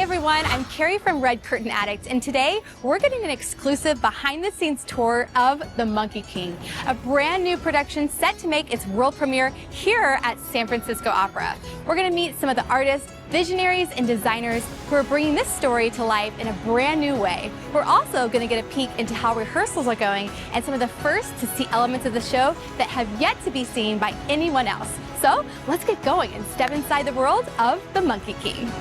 everyone, I'm Carrie from Red Curtain Addict, and today we're getting an exclusive behind-the-scenes tour of The Monkey King, a brand new production set to make its world premiere here at San Francisco Opera. We're going to meet some of the artists, visionaries, and designers who are bringing this story to life in a brand new way. We're also going to get a peek into how rehearsals are going and some of the first to see elements of the show that have yet to be seen by anyone else. So let's get going and step inside the world of The Monkey King.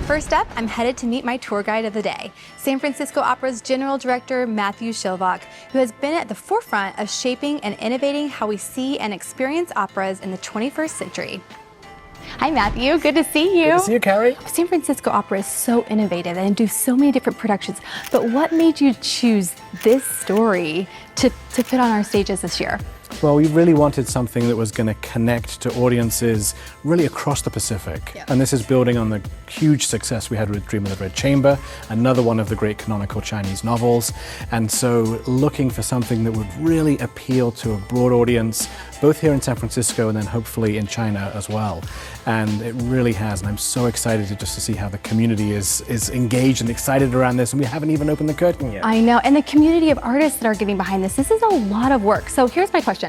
First up, I'm headed to meet my tour guide of the day, San Francisco Opera's General Director, Matthew Shilvach, who has been at the forefront of shaping and innovating how we see and experience operas in the 21st century. Hi, Matthew. Good to see you. Good to see you, Carrie. San Francisco Opera is so innovative and do so many different productions, but what made you choose this story to put on our stages this year? Well, we really wanted something that was going to connect to audiences really across the Pacific. Yeah. And this is building on the huge success we had with Dream of the Red Chamber, another one of the great canonical Chinese novels. And so looking for something that would really appeal to a broad audience, both here in San Francisco and then hopefully in China as well. And it really has. And I'm so excited to see how the community is engaged and excited around this. And we haven't even opened the curtain yet. I know. And the community of artists that are getting behind this is a lot of work. So here's my question.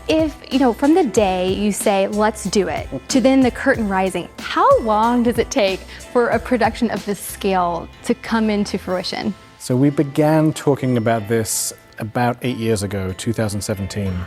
If, from the day you say, let's do it, to then the curtain rising, how long does it take for a production of this scale to come into fruition? So we began talking about this about 8 years ago, 2017.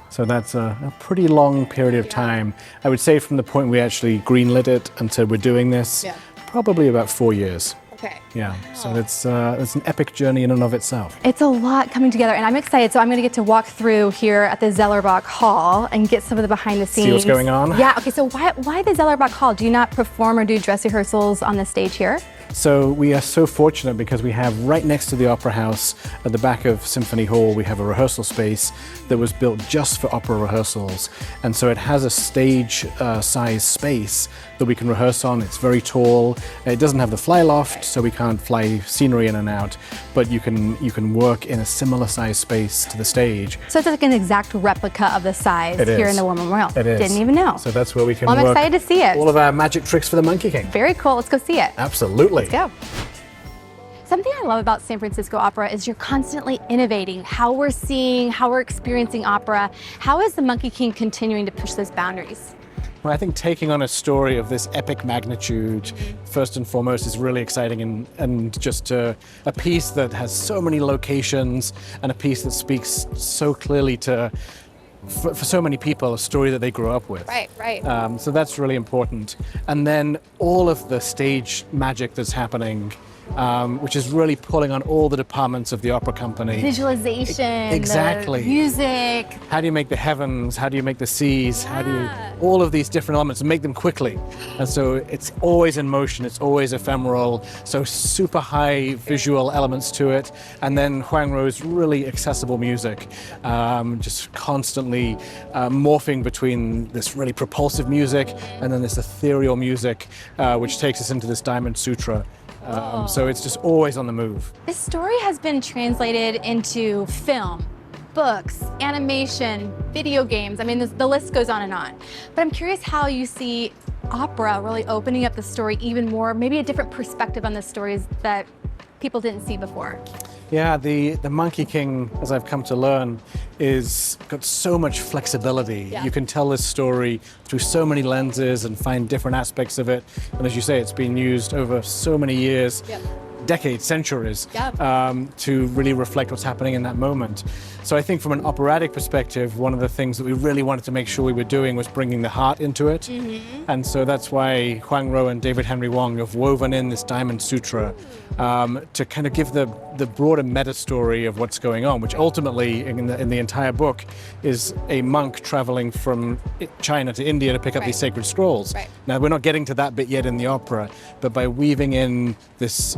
So that's a pretty long period of time. I would say from the point we actually greenlit it until we're doing this, probably about 4 years. Okay. Yeah, so it's an epic journey in and of itself. It's a lot coming together, and I'm excited. So I'm going to get to walk through here at the Zellerbach Hall and get some of the behind the scenes. See what's going on? Yeah, okay, so why the Zellerbach Hall? Do you not perform or do dress rehearsals on the stage here? So we are so fortunate because we have right next to the Opera House at the back of Symphony Hall, we have a rehearsal space that was built just for opera rehearsals. And so it has a stage size space that we can rehearse on. It's very tall. It doesn't have the fly loft, so we can't fly scenery in and out, but you can work in a similar size space to the stage. So it's like an exact replica of the size here in the War Memorial. It is. Didn't even know. So that's where we can I'm work excited to see it. all of our magic tricks for the Monkey King. Very cool. Let's go see it. Absolutely. Let's go. Something I love about San Francisco Opera is you're constantly innovating how we're seeing, how we're experiencing opera. How is the Monkey King continuing to push those boundaries? Well, I think taking on a story of this epic magnitude, first and foremost, is really exciting, and just a piece that has so many locations and a piece that speaks so clearly to, for so many people, a story that they grew up with. Right. So that's really important. And then all of the stage magic that's happening, which is really pulling on all the departments of the opera company. Visualization, exactly. The music. How do you make the heavens? How do you make the seas? How do you, all of these different elements, and make them quickly. And so it's always in motion, it's always ephemeral, so super high visual elements to it. And then Huang Ruo's really accessible music, just constantly morphing between this really propulsive music and then this ethereal music, which takes us into this Diamond Sutra. So it's just always on the move. This story has been translated into film, books, animation, video games. I mean, the list goes on and on. But I'm curious how you see opera really opening up the story even more, maybe a different perspective on the stories that people didn't see before. Yeah, the Monkey King, as I've come to learn, is got so much flexibility. Yeah. You can tell this story through so many lenses and find different aspects of it. And as you say, it's been used over so many years, decades, centuries, to really reflect what's happening in that moment. So I think from an operatic perspective, one of the things that we really wanted to make sure we were doing was bringing the heart into it. And so that's why Huang Ruo and David Henry Wong have woven in this Diamond Sutra to kind of give the broader meta story of what's going on, which ultimately in the entire book is a monk traveling from China to India to pick up these sacred scrolls. Now we're not getting to that bit yet in the opera, but by weaving in this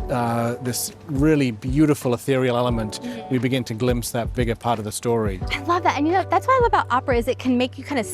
really beautiful ethereal element, we begin to glimpse that bigger part of the story. I love that. And that's what I love about opera is it can make you kind of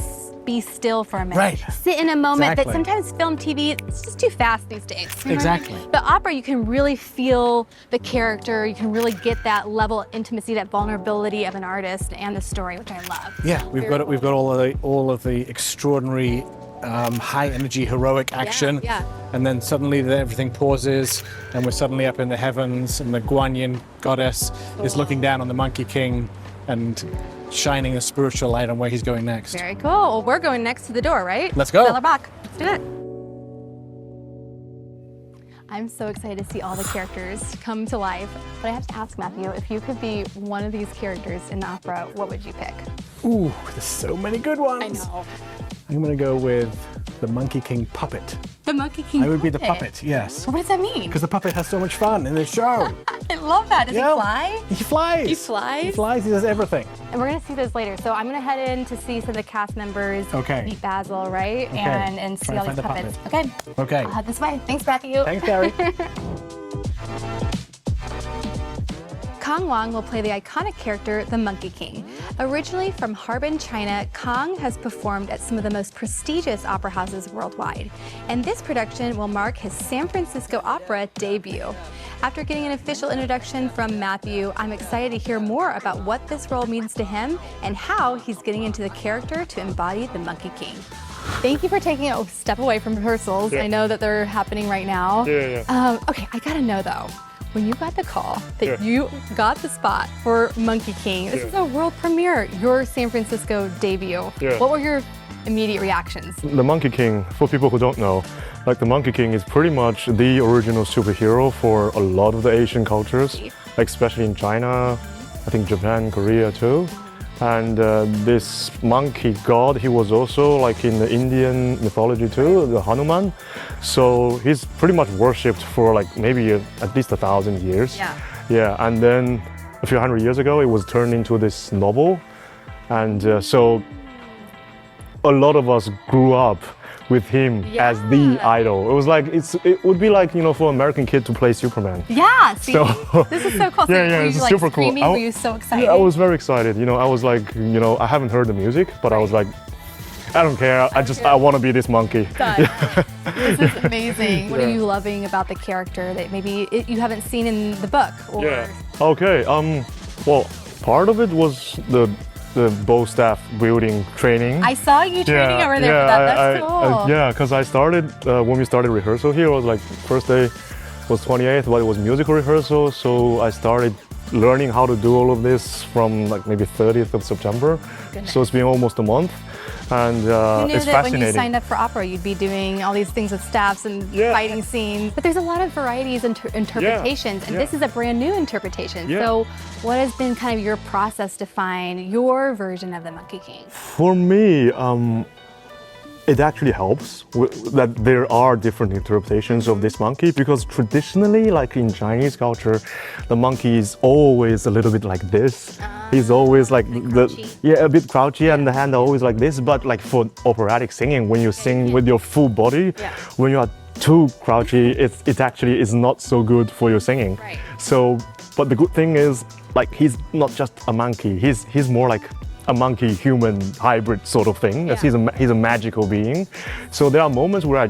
be still for a minute. Right. Sit in a moment that Exactly. sometimes film, TV, it's just too fast these days. Exactly. But opera, you can really feel the character, you can really get that level of intimacy, that vulnerability of an artist and the story, which I love. Yeah, we've got all of the extraordinary high energy, heroic action. Yeah. And then suddenly everything pauses and we're suddenly up in the heavens and the Guanyin goddess is looking down on the Monkey King and shining a spiritual light on where he's going next. Very cool. Well, we're going next to the door, right? Let's go. Back. Let's do it. I'm so excited to see all the characters come to life. But I have to ask, Matthew, if you could be one of these characters in the opera, what would you pick? Ooh, there's so many good ones. I know. I'm gonna go with the Monkey King puppet. The Monkey King I would be the puppet, yes. What does that mean? Because the puppet has so much fun in the show. I love that. Does he fly? He flies. He flies? He flies, he does everything. And we're gonna see those later. So I'm gonna head in to see some of the cast members, meet Basil, right? Okay. And see all these puppets. Okay. Okay. I'll head this way. Thanks, Matthew. Thanks, Carrie. Kang Wang will play the iconic character, the Monkey King. Originally from Harbin, China, Kang has performed at some of the most prestigious opera houses worldwide. And this production will mark his San Francisco Opera debut. After getting an official introduction from Matthew, I'm excited to hear more about what this role means to him and how he's getting into the character to embody the Monkey King. Thank you for taking a step away from rehearsals. I know that they're happening right now. Okay, I gotta know though. When you got the call that you got the spot for Monkey King, this is a world premiere, your San Francisco debut. What were your immediate reactions? The Monkey King, for people who don't know, like the Monkey King is pretty much the original superhero for a lot of the Asian cultures, like especially in China, I think Japan, Korea too. And this monkey god, he was also like in the Indian mythology too, the Hanuman. So he's pretty much worshipped for like maybe at least 1,000 years. Yeah, and then a few hundred years ago, it was turned into this novel. And so a lot of us grew up with him as the idol. It was like, it would be like, you know, for an American kid to play Superman. Yeah, see, this is so cool. It's like super cool. Were you so excited? Yeah, I was very excited. You know, I was like, you know, I haven't heard the music, but I was like, I don't care. I want to be this monkey. This is amazing. What are you loving about the character that maybe you haven't seen in the book? Or... Okay. Well, part of it was the bow staff wielding training. I saw you training over there for that. That's cool. Yeah, because I started, when we started rehearsal here, it was like first day was 28th, but it was musical rehearsal. So I started learning how to do all of this from like maybe 30th of September. So it's been almost a month. And it's that fascinating. When you signed up for opera, you'd be doing all these things with staffs and fighting scenes. But there's a lot of varieties and interpretations, and this is a brand new interpretation. So what has been kind of your process to find your version of the Monkey King? For me, it actually helps that there are different interpretations of this monkey, because traditionally, like in Chinese culture, the monkey is always a little bit like this. He's always like a bit crouchy, and the hand are always like this. But like for operatic singing, when you sing with your full body, when you are too crouchy, it actually is not so good for your singing. So, but the good thing is, like, he's not just a monkey. He's more like a monkey-human hybrid sort of thing. He's a magical being. So there are moments where I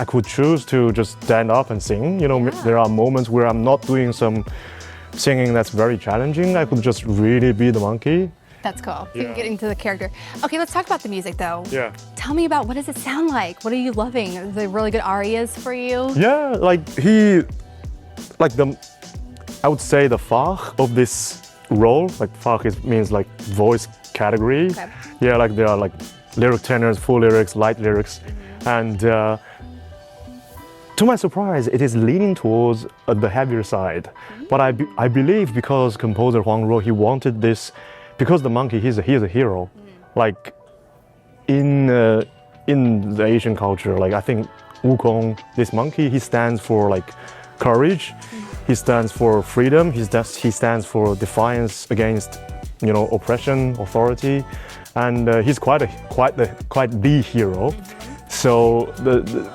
could choose to just stand up and sing. You know, there are moments where I'm not doing some singing that's very challenging. I could just really be the monkey. That's cool. You can get into the character. Okay, let's talk about the music though. Tell me about, what does it sound like? What are you loving? Are there really good arias for you? Yeah, like I would say the fach of this role, like fach means like voice category. Yeah, like there are like lyric tenors, full lyrics, light lyrics. And to my surprise, it is leaning towards the heavier side. But I believe because composer Huang Ruo, he wanted this, because the monkey, he's a hero. Like in the Asian culture, like I think Wukong, this monkey, he stands for like courage. He stands for freedom. He stands for defiance against, you know, oppression, authority, and he's quite the hero. So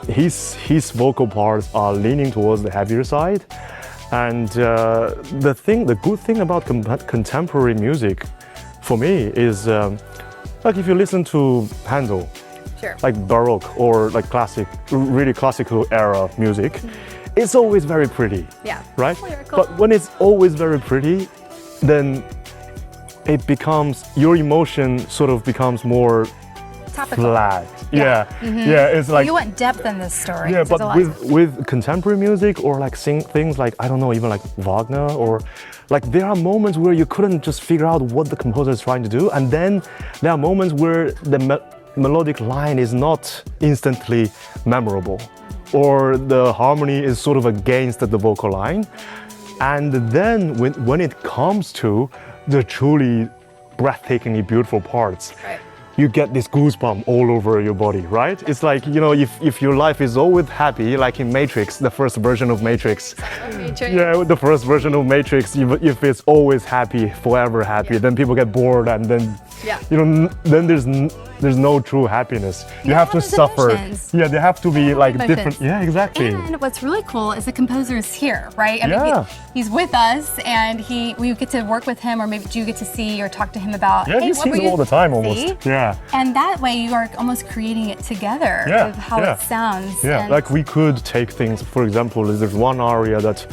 his vocal parts are leaning towards the heavier side, and the good thing about contemporary music, for me, is like if you listen to Handel, like Baroque or like really classical era music. It's always very pretty, right? But when it's always very pretty, then it becomes, your emotion sort of becomes more Topical. flat. Yeah, it's like You want depth in this story. yeah, so there's a but lot with contemporary music or like things like I don't know, even like Wagner or like there are moments where you couldn't just figure out what the composer is trying to do, and then there are moments where the melodic line is not instantly memorable, or the harmony is sort of against the vocal line, and then when it comes to the truly breathtakingly beautiful parts. Right. You get this goosebump all over your body, right? It's like, you know, if your life is always happy, like in Matrix, the first version of Matrix. Yeah, the first version of Matrix, if it's always happy, forever happy, then people get bored and then, you know, then there's no true happiness. You have to suffer. Emotions. Yeah, they have to be like emotions. different. Yeah, exactly. And what's really cool is the composer is here, right? I mean, he's with us, and we get to work with him, or maybe do you get to see or talk to him about? Yeah, hey, he what sees were it you all the time almost. see? Yeah. And that way you are almost creating it together of how it sounds. Yeah, and like we could take things, for example, there's one aria that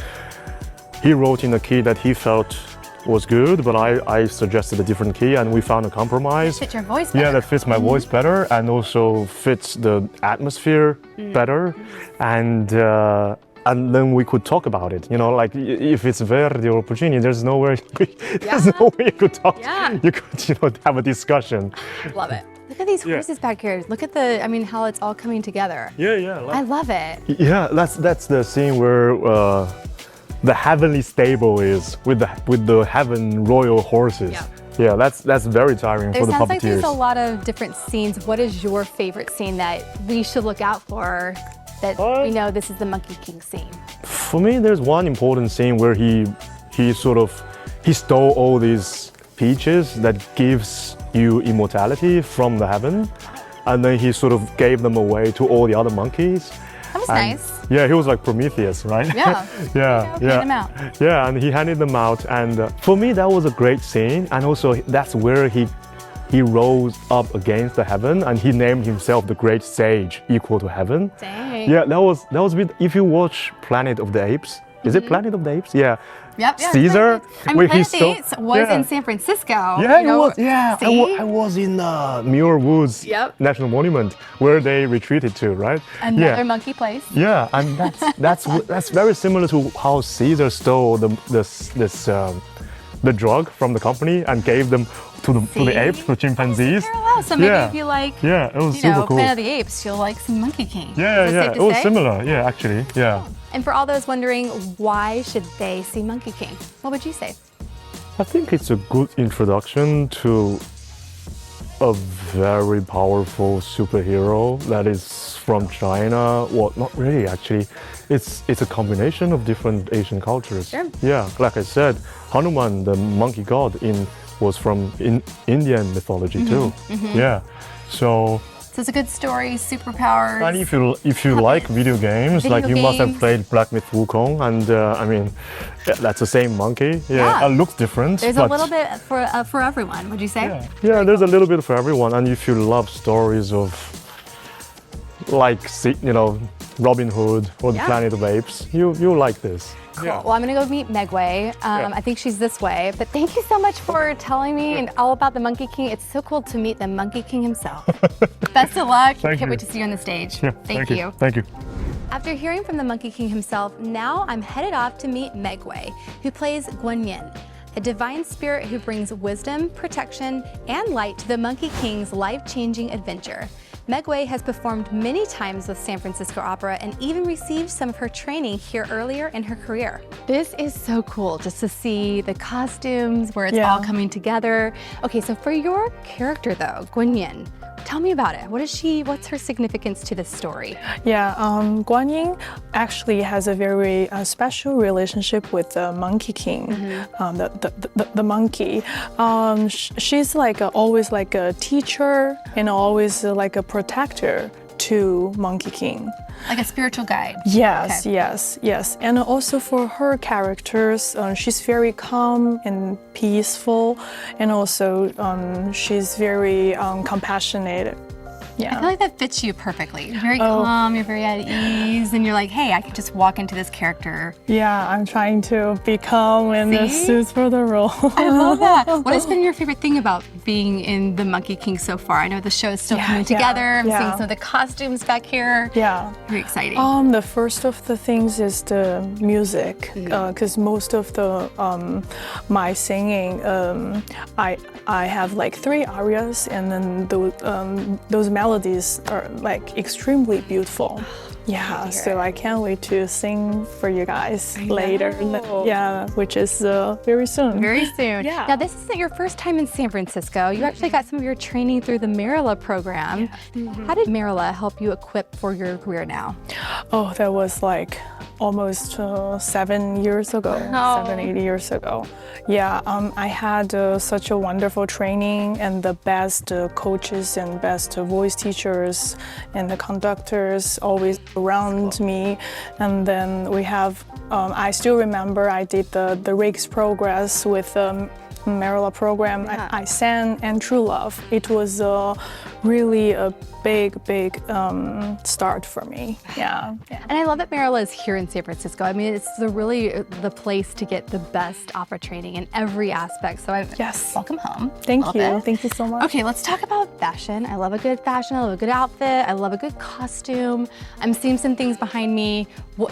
he wrote in a key that he felt was good, but I suggested a different key and we found a compromise. fit your voice better. Yeah, that fits my voice better and also fits the atmosphere better. And then we could talk about it. You know, like if it's Verdi or Puccini, there's nowhere you could talk. You could, you know, have a discussion. Love it. Look at these horses back here. Look at how it's all coming together. Yeah. I love it. Yeah, that's the scene where the heavenly stable is with the heaven royal horses. Yeah, that's very tiring for the It sounds like puppeteers. there's a lot of different scenes. What is your favorite scene that we should look out for? That we know this is the Monkey King scene. For me, there's one important scene where he stole all these peaches that gives you immortality from the heaven, and then he sort of gave them away to all the other monkeys. That was nice. Yeah, he was like Prometheus, right? Yeah. yeah. Hand them out. Yeah, and he handed them out, and for me that was a great scene, and also that's where he rose up against the heaven, and he named himself the great sage, equal to heaven. Dang. Yeah, that was a bit. If you watch Planet of the Apes, is it Planet of the Apes? Yeah. Yep. Caesar, I mean, where Planet he of the Apes was in San Francisco. Yeah, you know, it was. Yeah, I was in Muir Woods National Monument, where they retreated to, right? Another monkey place. Yeah, and that's very similar to how Caesar stole the drug from the company and gave them to the apes, to chimpanzees. Parallel. So maybe if you like, it was super cool. Planet of the Apes, you'll like some Monkey King. Yeah, it was similar. Yeah, actually, yeah. And for all those wondering, why should they see Monkey King? What would you say? I think it's a good introduction to a very powerful superhero that is from China. Well, not really, actually. It's a combination of different Asian cultures. Sure. Yeah, like I said, Hanuman, the monkey god, was from Indian mythology too. Yeah, so it's a good story, superpowers. And if you like video games, like you must have played Black Myth Wukong, and I mean, that's the same monkey. Yeah, it looks different. There's a little bit for everyone. Would you say? Yeah, there's a little bit for everyone, and if you love stories of like Robin Hood or the Planet of Apes, you'll like this. Cool. Well, I'm going to go meet Mei Gui. I think she's this way. But thank you so much for telling me and all about the Monkey King. It's so cool to meet the Monkey King himself. Best of luck. Can't wait to see you on the stage. Yeah, thank you. Thank you. After hearing from the Monkey King himself, now I'm headed off to meet Mei Gui, who plays Guanyin, a divine spirit who brings wisdom, protection, and light to the Monkey King's life-changing adventure. Mei Gui has performed many times with San Francisco Opera and even received some of her training here earlier in her career. This is so cool just to see the costumes, where it's all coming together. Okay, so for your character though, Guanyin, tell me about it. What's her significance to this story? Yeah, Guanyin actually has a very special relationship with the Monkey King, the monkey. She's like always like a teacher and always like a protector to Monkey King. Like a spiritual guide. Yes, okay. yes. And also for her characters, she's very calm and peaceful, and also she's very compassionate. Yeah. I feel like that fits you perfectly. You're very calm, you're very at ease, and you're like, hey, I could just walk into this character. Yeah, I'm trying to be calm and it See? suits for the role. I love that. What has been your favorite thing about being in the Monkey King so far? I know the show is still coming together. I'm seeing some of the costumes back here. Yeah. Very exciting. The first of the things is the music, because most of the my singing, I have like 3 arias, and then those melodies are like extremely beautiful. Yeah, so I can't wait to sing for you guys later. Yeah, which is very soon. Very soon. Yeah. Now, this isn't your first time in San Francisco. You actually got some of your training through the Marilla program. How did Marilla help you equip for your career now? Oh, that was like almost 7 years ago, 7-8 years ago. Yeah, I had such a wonderful training and the best coaches and best voice teachers and the conductors always around me. And then we have, I still remember I did the Rigs Progress with Marilla program. I sang And True Love. It was really a big start for me. Yeah. And I love that Marilla is here in San Francisco. I mean, it's really the place to get the best opera training in every aspect. So welcome home. Thank you. Thank you so much. Okay, let's talk about fashion. I love a good fashion. I love a good outfit. I love a good costume. I'm seeing some things behind me.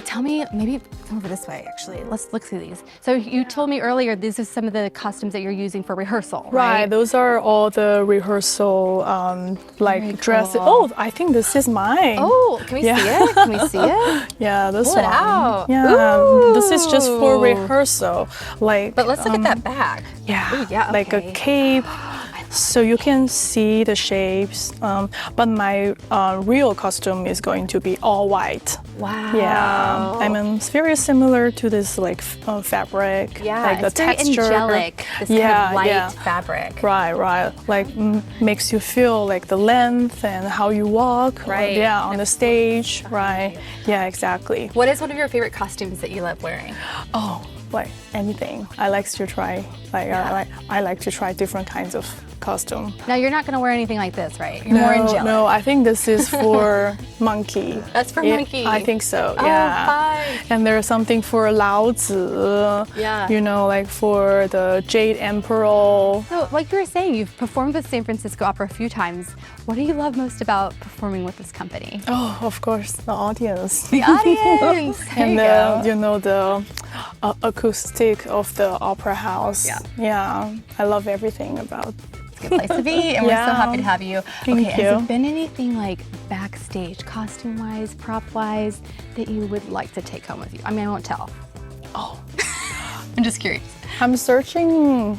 Tell me, maybe come over this way, actually. Let's look through these. So you told me earlier, these are some of the costumes that you're using for rehearsal, right? Those are all the rehearsal, like dresses. Oh, I think this is mine. Oh, can we see it? Can we see it? Yeah, this Pull one. it out. Yeah, Ooh. this is just for rehearsal. Like, but let's look at that back. Yeah, Ooh, yeah, like a cape. So you can see the shapes, but my real costume is going to be all white. Wow. Yeah, I mean, it's very similar to this like fabric. Yeah, like the it's very texture. angelic. This kind of light fabric. Right. Like makes you feel like the length and how you walk. Right. Yeah, on the stage. Right. Yeah, exactly. What is one of your favorite costumes that you love wearing? Oh, like anything. I like to try. I like to try different kinds of costume. Now you're not going to wear anything like this, right? You're more angelic. No, I think this is for monkey. That's for monkey. I think so. Oh, yeah. fine. And there's something for Lao Zi. Yeah. You know, like for the Jade Emperor. So, like you were saying, you've performed with San Francisco Opera a few times. What do you love most about performing with this company? Oh, of course, the audience. The audience. And the acoustic of the opera house. Yeah. I love everything about. It's a good place to be, and we're so happy to have you. Thank you. Has there been anything like backstage, costume-wise, prop-wise, that you would like to take home with you? I mean, I won't tell. Oh. I'm just curious. I'm searching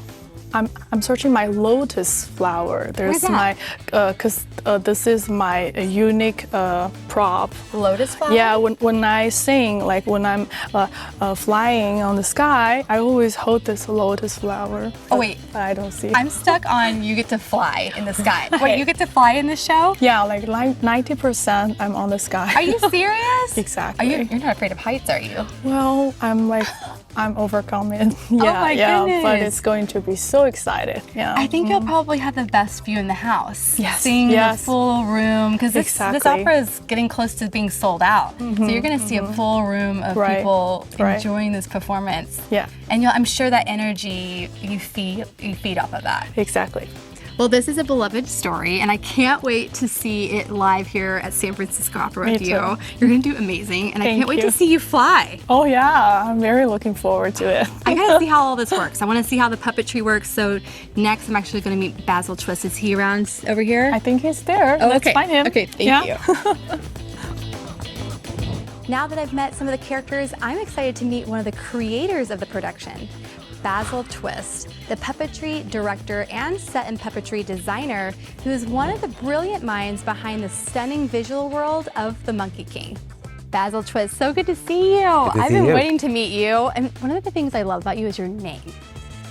my lotus flower. Where's that? Because this is my unique prop. Lotus flower? Yeah, when I sing, like when I'm flying on the sky, I always hold this lotus flower. Oh wait, I don't see it. I'm stuck on you get to fly in the sky. Wait, you get to fly in the show? Yeah, like 90% I'm on the sky. Are you serious? Exactly. You're not afraid of heights, are you? Well, I'm overcome it. Goodness. But it's going to be so excited. Yeah. I think you'll probably have the best view in the house. Yes. Seeing the full room, because this opera is getting close to being sold out. So you're going to see a full room of people enjoying this performance. Yeah. And I'm sure that energy you feed off of that. Exactly. Well, this is a beloved story, and I can't wait to see it live here at San Francisco Opera with you. You're going to do amazing, and I can't wait to see you fly. Oh, yeah. I'm very looking forward to it. I got to see how all this works. I want to see how the puppetry works. So next, I'm actually going to meet Basil Twist. Is he around over here? I think he's there. Oh, Let's find him. Okay, thank you. Now that I've met some of the characters, I'm excited to meet one of the creators of the production. Basil Twist, the puppetry director and set and puppetry designer, who is one of the brilliant minds behind the stunning visual world of The Monkey King. Basil Twist, so good to see you. I've been waiting to meet you. And one of the things I love about you is your name.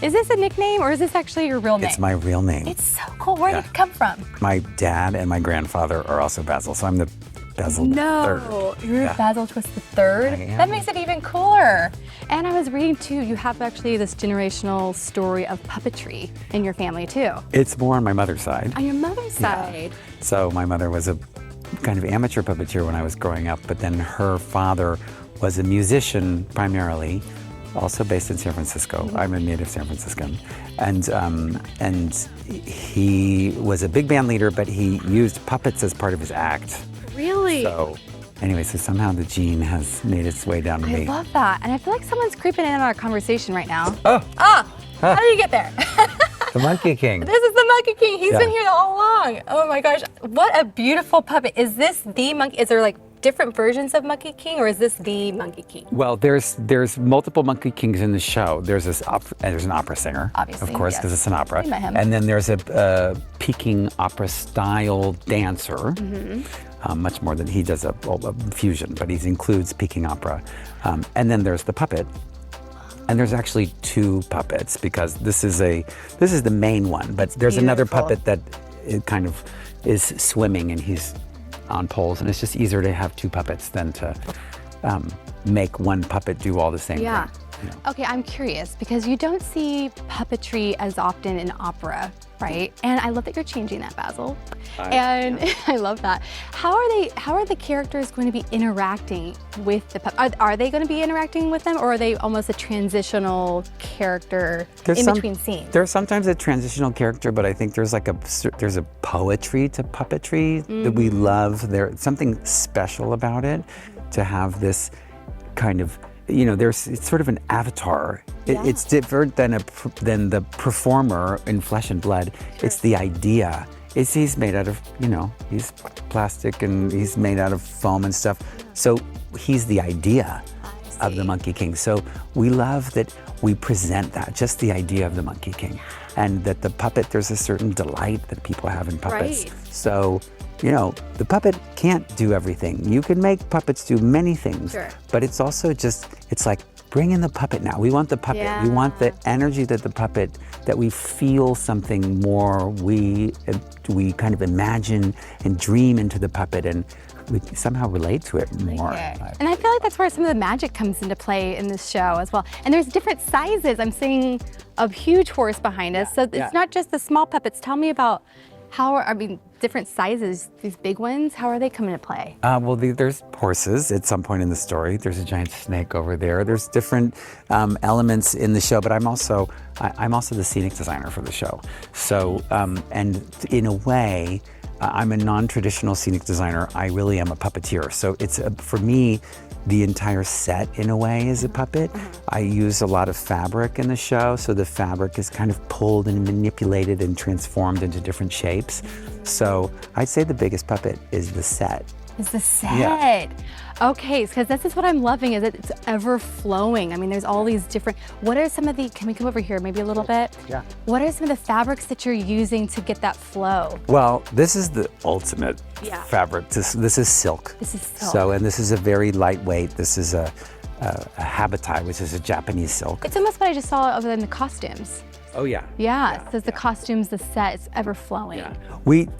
Is this a nickname or is this actually your real name? It's my real name. It's so cool. Where did it come from? My dad and my grandfather are also Basil, so I'm the Basil No, III. you're Yeah. Basil Twist the third. I am. That makes it even cooler. And I was reading too, you have actually this generational story of puppetry in your family too. It's more on my mother's side. On your mother's side. So my mother was a kind of amateur puppeteer when I was growing up, but then her father was a musician primarily, also based in San Francisco. I'm a native San Franciscan. And he was a big band leader, but he used puppets as part of his act. Really? So anyway, so somehow the gene has made its way down to I me. love that. And I feel like someone's creeping in on our conversation right now. Oh, How did you get there? the Monkey King. This is the Monkey King. He's Yeah. been here all along. Oh my gosh. What a beautiful puppet. Is this the monkey? Is there like different versions of Monkey King, or is this the Monkey King? Well, there's multiple Monkey Kings in the show. There's there's an opera singer, Obviously, of course, yes. because it's an opera. We met him. And then there's a Peking opera style dancer. Much more than he does a fusion, but he includes Peking opera. And then there's the puppet. And there's actually two puppets because this is the main one, but there's another Beautiful. puppet that it kind of is swimming and he's on poles, and it's just easier to have two puppets than to make one puppet do all the same Yeah. thing. You know. Okay, I'm curious because you don't see puppetry as often in opera, right? And I love that you're changing that, Basil. And I love that. How are the characters going to be interacting with the puppet? Are they going to be interacting with them, or are they almost a transitional character in between scenes? There's sometimes a transitional character, but I think there's like there's a poetry to puppetry that we love. There's something special about it to have this kind of, you know, it's sort of an avatar. It's different than the performer in flesh and blood. It's the idea. He's made out of, you know, he's plastic and he's made out of foam and stuff. So he's the idea of the Monkey King. So we love that we present that, just the idea of the Monkey King. And that the puppet, there's a certain delight that people have in puppets. Right. So, you know, the puppet can't do everything. You can make puppets do many things, Sure. but it's also just, it's like, bring in the puppet now. We want the puppet. We want the energy that the puppet, that we feel something more. We kind of imagine and dream into the puppet, and we somehow relate to it more. And I feel like that's where some of the magic comes into play in this show as well. And there's different sizes. I'm seeing a huge horse behind us. So it's not just the small puppets. Tell me about different sizes, these big ones, how are they coming to play? Well, there's horses at some point in the story. There's a giant snake over there. There's different elements in the show, but I'm also the scenic designer for the show. So, and in a way, I'm a non-traditional scenic designer. I really am a puppeteer. So it's, for me, the entire set in a way is a puppet. I use a lot of fabric in the show, so the fabric is kind of pulled and manipulated and transformed into different shapes. So I'd say the biggest puppet is the set. Is the set. Yeah. Okay, because this is what I'm loving, is that it's ever flowing. I mean, there's all these different, what are some of the, can we come over here maybe a little bit? Yeah. What are some of the fabrics that you're using to get that flow? Well, this is the ultimate fabric. This is silk. This is silk. So, and this is a very lightweight. This is a habitai, which is a Japanese silk. It's almost what I just saw other than the costumes. Oh yeah. Yeah, so the costumes, the set, it's ever flowing.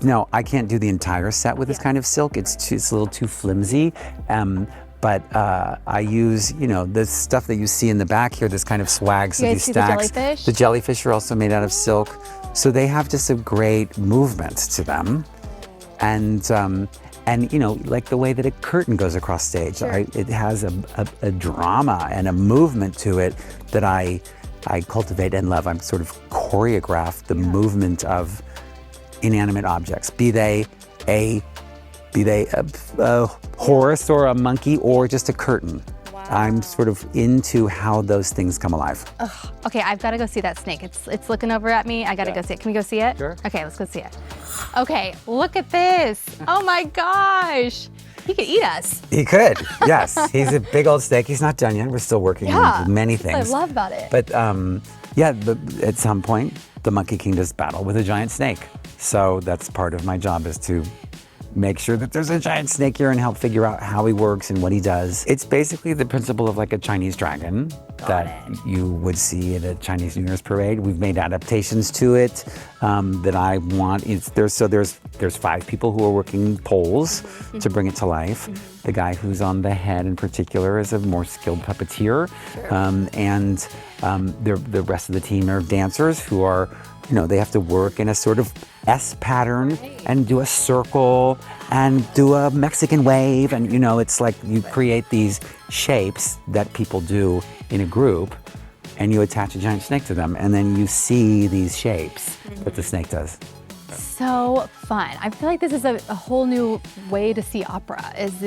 No, I can't do the entire set with this kind of silk. It's a little too flimsy. But I use, you know, the stuff that you see in the back here, this kind of swag, so You these guys see the stacks. jellyfish? The jellyfish are also made out of silk. So they have just a great movement to them. And you know, like the way that a curtain goes across stage, it has a drama and a movement to it that I cultivate and love. I'm sort of choreograph the movement of inanimate objects, be they a horse or a monkey or just a curtain. I'm sort of into how those things come alive. Okay, I've got to go see that snake. It's looking over at me. I got to go see it. Can we go see it? Sure. Okay, let's go see it. Okay, look at this. Oh my gosh. He could eat us. He could, yes. He's a big old snake. He's not done yet. We're still working on many things. That's what I love about it. But at some point, the Monkey King does battle with a giant snake. So that's part of my job, is to make sure that there's a giant snake here and help figure out how he works and what he does. It's basically the principle of like a Chinese dragon that you would see at a Chinese New Year's parade. We've made adaptations to it that I want. There's 5 people who are working poles to bring it to life. The guy who's on the head in particular is a more skilled puppeteer, and the rest of the team are dancers who are, they have to work in a sort of S pattern and do a circle and do a Mexican wave, and it's like you create these shapes that people do in a group, and you attach a giant snake to them, and then you see these shapes that the snake does. So fun. I feel like this is a whole new way to see opera, is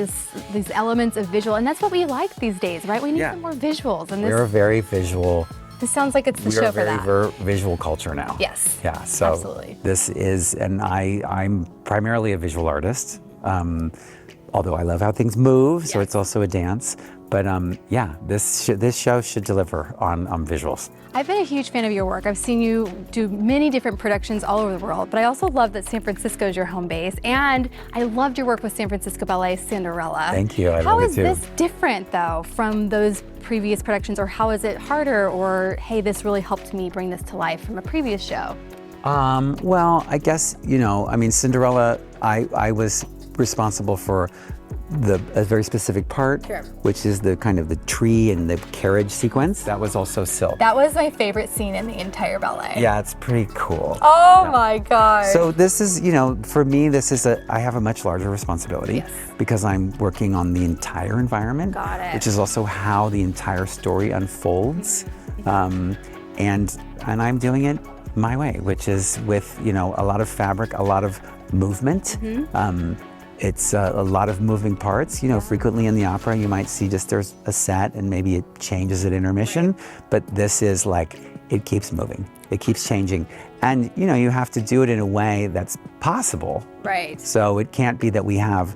these elements of visual, and that's what we like these days, right? We need some more visuals. And We're very visual. This sounds like it's the show for that. We're very visual culture now. Yes. Yeah, so absolutely. This is, and I'm primarily a visual artist, although I love how things move, so it's also a dance. But this show should deliver on visuals. I've been a huge fan of your work. I've seen you do many different productions all over the world, but I also love that San Francisco is your home base, and I loved your work with San Francisco Ballet's Cinderella. Thank you, I How love it is too. this different, though, from those previous productions, or how is it harder, or hey, this really helped me bring this to life from a previous show? Well, I guess, Cinderella, I was responsible for a very specific part, which is the kind of the tree and the carriage sequence. That was also silk. That was my favorite scene in the entire ballet. Yeah, it's pretty cool. Oh my gosh. So this is, for me, I have a much larger responsibility because I'm working on the entire environment. Got it. Which is also how the entire story unfolds. And I'm doing it my way, which is with, a lot of fabric, a lot of movement. It's a lot of moving parts. Frequently in the opera, you might see there's a set and maybe it changes at intermission, but this is like, it keeps moving. It keeps changing. And, you have to do it in a way that's possible. Right. So it can't be that we have,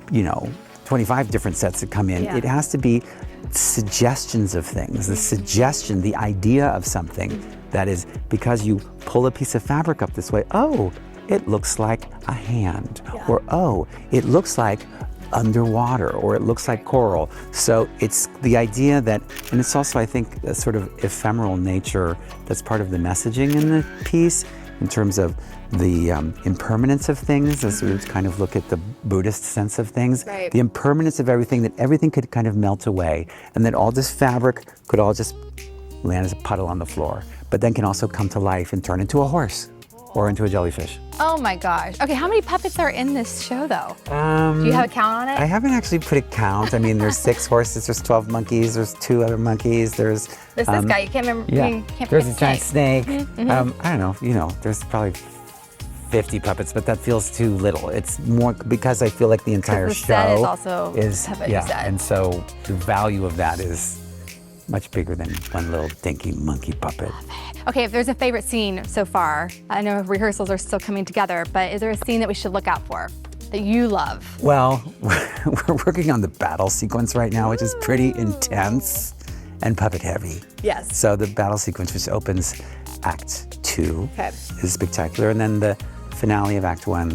25 different sets that come in. It has to be suggestions of things, the suggestion, the idea of something that is, because you pull a piece of fabric up this way, it looks like a hand, or it looks like underwater, or it looks like coral. So it's the idea that, and it's also, I think, a sort of ephemeral nature that's part of the messaging in the piece, in terms of the impermanence of things, as we kind of look at the Buddhist sense of things, the impermanence of everything, that everything could kind of melt away, and that all this fabric could all just land as a puddle on the floor, but then can also come to life and turn into a horse or into a jellyfish. Oh my gosh. Okay, how many puppets are in this show, though? Do you have a count on it? I haven't actually put a count. There's 6 horses, there's 12 monkeys, there's 2 other monkeys, there's this guy, you can't remember. You can't there's a forget giant snake. I don't know, there's probably 50 puppets, but that feels too little. It's more because I feel like the entire show set is also puppet set. And so the value of that is much bigger than one little dinky monkey puppet. Okay, if there's a favorite scene so far, I know rehearsals are still coming together, but is there a scene that we should look out for that you love? Well, we're working on the battle sequence right now, which is pretty intense and puppet heavy. Yes. So the battle sequence, which opens Act 2, is spectacular, and then the finale of Act 1,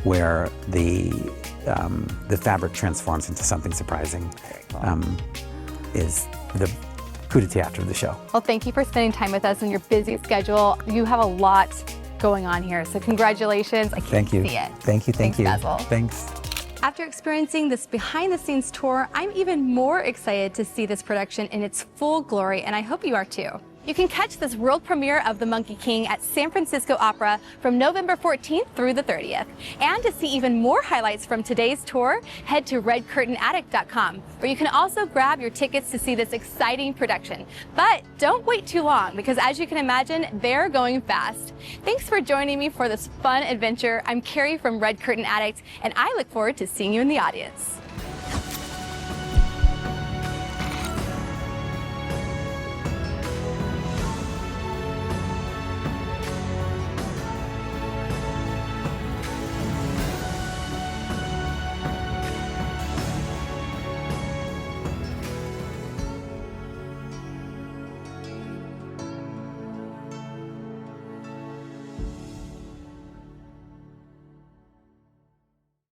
where the fabric transforms into something surprising, is the coup de théâtre of the show. Well, thank you for spending time with us in your busy schedule. You have a lot going on here, so congratulations. I can't see it. Thank you. Thanks, Basil. Thanks. After experiencing this behind-the-scenes tour, I'm even more excited to see this production in its full glory, and I hope you are too. You can catch this world premiere of The Monkey King at San Francisco Opera from November 14th through the 30th. And to see even more highlights from today's tour, head to redcurtainaddict.com, where you can also grab your tickets to see this exciting production. But don't wait too long, because as you can imagine, they're going fast. Thanks for joining me for this fun adventure. I'm Carrie from Red Curtain Addict, and I look forward to seeing you in the audience.